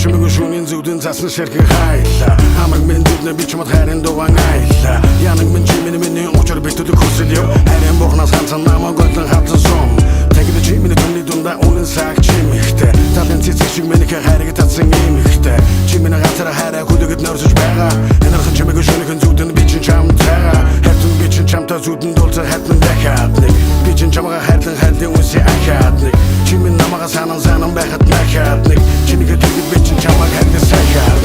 чимээгөө шөнийн зүгдэн цасан ширхэг хайлаа хамаг минь дүрнэ би чамд хайрын дуван айлаа янаг минь чимэний миний учир битүүлэг хүсэлё харин бурхнаас ганцхан намайг готлон хатсан сум тэгвэл чимэний дүнний дундаа үнэн саг чимэхтэй талын цэцэг шиг миний хайрыг татсан юм ихтэй чимэний ганцаараа хайраа хүлээгээд нөрсөж байгаа энэрхэн чимээгөө шөнийн зүгдэн би чинь чамтайгаа хатан би чинь чамтай зүгдэн дуулцаа хатан дахиад нэг би чинь чамгаа хайрлан үнсээ ахаад нэг чимэн намайгаа санан байхад нахаад нэг чимэгээ тэгвэл би чинь чамайг хайрлан сахаад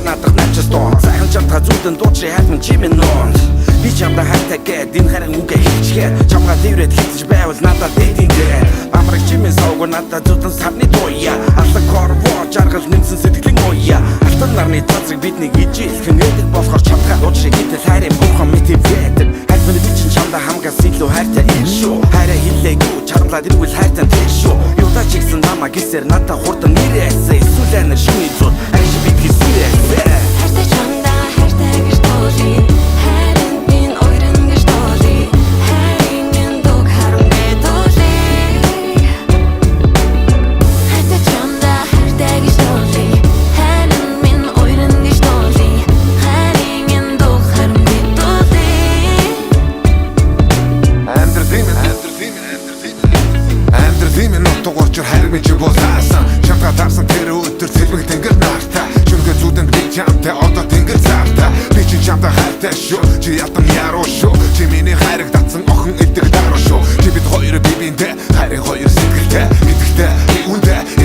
надад начс доо сайхан чамтай зүудэн дуучи хайлмын чимэн нон би чамтай хайртай гээд энэ харин үгээ хэлчихээ чамгаа дэврээд хэлж байвал надад дэдиндээ амраг чимэн сауг надад зүудэн сарны дууя алла корво жаргал нэмсэн сэтгэлийн уя алтан нарны цацыг бидний ижээлхэн эдэг болохоор чамтай дуучи гэтэл хайрын бухан мотивэт хайлмын би чинь чамтай хамгаас илүү хайртай ир шүү хайраа хиллээгүй чарамлаад ирвэл хайртай тэр шүү юудаа ч ихсэн намаа гисэр надад хурдан нэрээсээ эсвэл анер шүний зүуд айш би гисэрээсээ харин чи босаасан чамгаа дарсан тэр өдөр цэлбэг тэнгэр наартаа шүнгээ зүудэн би чамтай одоо тэнгэр цаартаа би чи чамтай хайртай шүү чи ятан яруу шүү чи миний хайрыг татсан охин эдэг даруу шүү чи бид хоёр бибиндээ хайрын хоёр сэтгэлтэй гэдэгтэй үүндээ